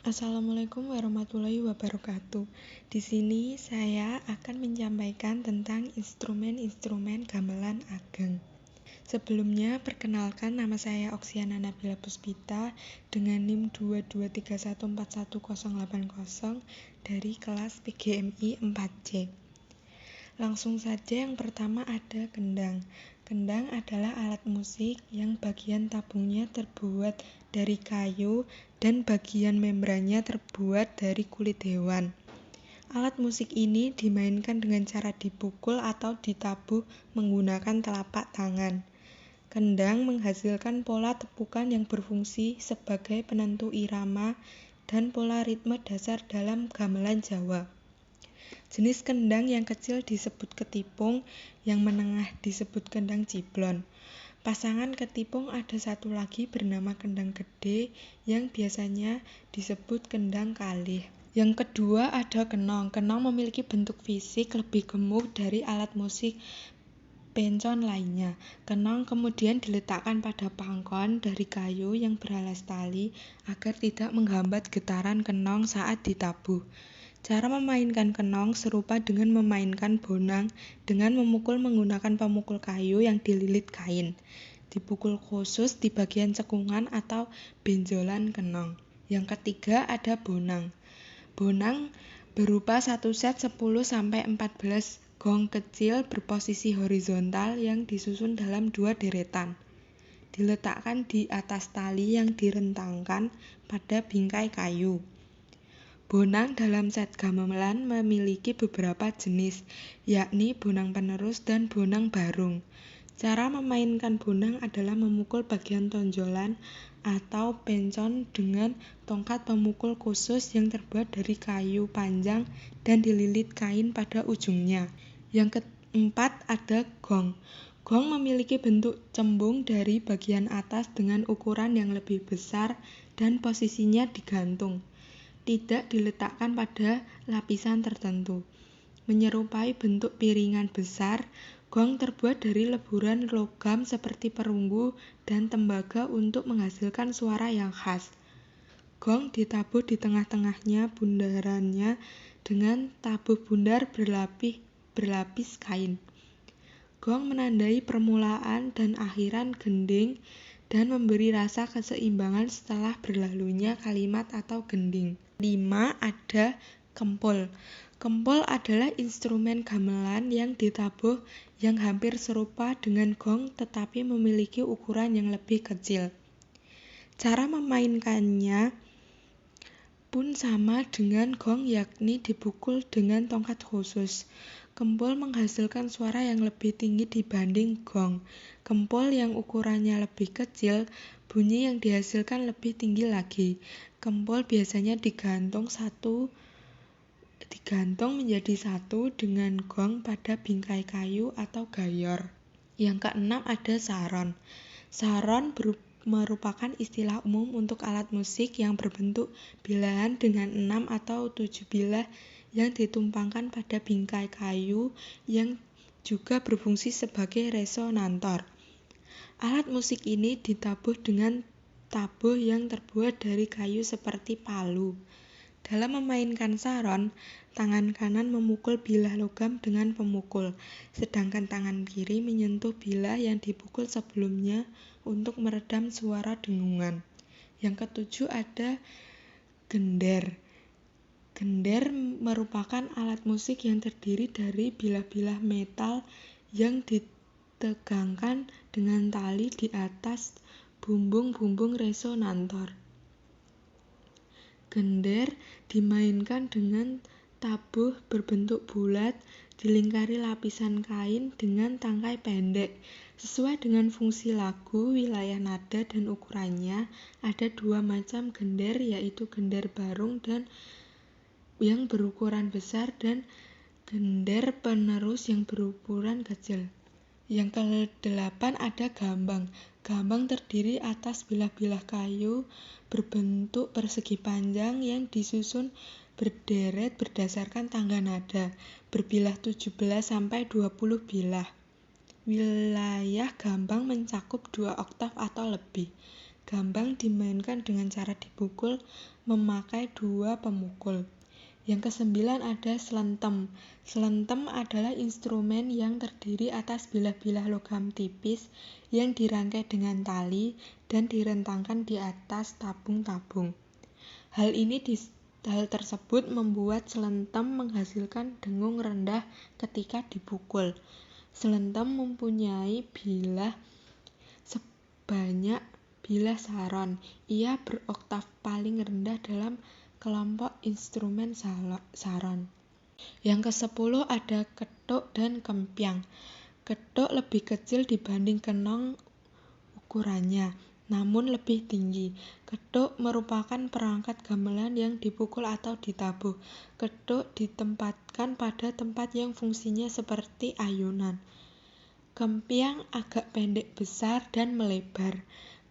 Assalamualaikum warahmatullahi wabarakatuh. Di sini saya akan menyampaikan tentang instrumen-instrumen gamelan ageng. Sebelumnya, perkenalkan nama saya Oksiana Nabila Puspita dengan NIM 223141080 dari kelas PGMI 4C. Langsung saja, yang pertama ada kendang. Kendang adalah alat musik yang bagian tabungnya terbuat dari kayu dan bagian membrannya terbuat dari kulit hewan. Alat musik ini dimainkan dengan cara dipukul atau ditabuh menggunakan telapak tangan. Kendang menghasilkan pola tepukan yang berfungsi sebagai penentu irama dan pola ritme dasar dalam gamelan Jawa. Jenis kendang yang kecil disebut ketipung, yang menengah disebut kendang ciblon. Pasangan ketipung ada satu lagi bernama kendang gede yang biasanya disebut kendang kalih. Yang kedua ada kenong. Kenong memiliki bentuk fisik lebih gemuk dari alat musik pencon lainnya. Kenong kemudian diletakkan pada pangkon dari kayu yang beralas tali agar tidak menghambat getaran kenong saat ditabuh. Cara memainkan kenong serupa dengan memainkan bonang dengan memukul menggunakan pemukul kayu yang dililit kain. Dipukul khusus di bagian cekungan atau benjolan kenong. Yang ketiga ada bonang. Bonang berupa satu set 10-14 gong kecil berposisi horizontal yang disusun dalam dua deretan. Diletakkan di atas tali yang direntangkan pada bingkai kayu. Bonang dalam set gamelan memiliki beberapa jenis, yakni bonang penerus dan bonang barung. Cara memainkan bonang adalah memukul bagian tonjolan atau pencon dengan tongkat pemukul khusus yang terbuat dari kayu panjang dan dililit kain pada ujungnya. Yang keempat ada gong. Gong memiliki bentuk cembung dari bagian atas dengan ukuran yang lebih besar dan posisinya digantung, tidak diletakkan pada lapisan tertentu. Menyerupai bentuk piringan besar, gong terbuat dari leburan logam seperti perunggu dan tembaga untuk menghasilkan suara yang khas. Gong ditabuh di tengah-tengahnya bundarannya dengan tabuh bundar berlapis kain. Gong menandai permulaan dan akhiran gending dan memberi rasa keseimbangan setelah berlalunya kalimat atau gending. 5. Ada kempul. Kempul adalah instrumen gamelan yang ditabuh yang hampir serupa dengan gong tetapi memiliki ukuran yang lebih kecil. Cara memainkannya pun sama dengan gong, yakni dipukul dengan tongkat khusus. Kempul menghasilkan suara yang lebih tinggi dibanding gong. Kempul yang ukurannya lebih kecil, bunyi yang dihasilkan lebih tinggi lagi. Kempul biasanya digantung menjadi satu dengan gong pada bingkai kayu atau gayor. Yang keenam ada saron. Saron merupakan istilah umum untuk alat musik yang berbentuk bilahan dengan 6 atau 7 bilah yang ditumpangkan pada bingkai kayu yang juga berfungsi sebagai resonantor. Alat musik ini ditabuh dengan tabuh yang terbuat dari kayu seperti palu. Dalam memainkan saron, tangan kanan memukul bilah logam dengan pemukul, sedangkan tangan kiri menyentuh bilah yang dipukul sebelumnya untuk meredam suara dengungan. Yang ketujuh ada gender. Gender merupakan alat musik yang terdiri dari bilah-bilah metal yang ditegangkan dengan tali di atas bumbung-bumbung resonantor. Gender dimainkan dengan tabuh berbentuk bulat dilingkari lapisan kain dengan tangkai pendek. Sesuai dengan fungsi lagu, wilayah nada, dan ukurannya, ada dua macam gender, yaitu gender barung dan yang berukuran besar dan gender penerus yang berukuran kecil. Yang ke-8 ada gambang. Gambang terdiri atas bilah-bilah kayu berbentuk persegi panjang yang disusun berderet berdasarkan tangga nada, berbilah 17-20 bilah. Wilayah gambang mencakup 2 oktav atau lebih. gampang dimainkan dengan cara dipukul memakai 2 pemukul. Yang kesembilan ada selentem. Selentem adalah instrumen yang terdiri atas bilah-bilah logam tipis yang dirangkai dengan tali dan direntangkan di atas tabung-tabung. Hal tersebut membuat selentem menghasilkan dengung rendah ketika dipukul. Selentem mempunyai bilah sebanyak bilah saron. Ia beroktav paling rendah dalam kelompok instrumen saron. Yang ke-10 ada kethuk dan kempyang. Kethuk lebih kecil dibanding kenong ukurannya, namun lebih tinggi. Kethuk merupakan perangkat gamelan yang dipukul atau ditabuh. Kethuk ditempatkan pada tempat yang fungsinya seperti ayunan. Kempyang agak pendek besar dan melebar.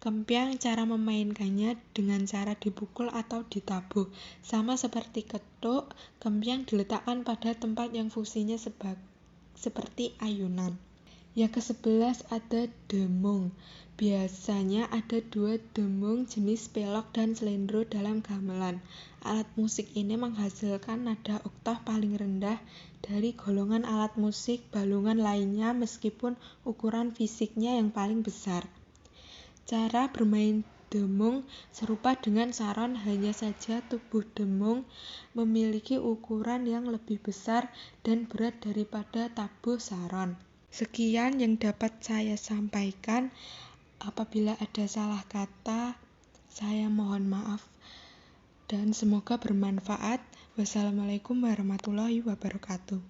Kempyang cara memainkannya dengan cara dipukul atau ditabuh. Sama seperti kethuk, kempyang diletakkan pada tempat yang fungsinya seperti ayunan. Yang ke-11 ada demung. Biasanya ada 2 demung jenis pelok dan slendro dalam gamelan. Alat musik ini menghasilkan nada oktav paling rendah dari golongan alat musik balungan lainnya meskipun ukuran fisiknya yang paling besar. Cara bermain demung serupa dengan saron, hanya saja tubuh demung memiliki ukuran yang lebih besar dan berat daripada tabuh saron. Sekian yang dapat saya sampaikan. Apabila ada salah kata, saya mohon maaf dan semoga bermanfaat. Wassalamualaikum warahmatullahi wabarakatuh.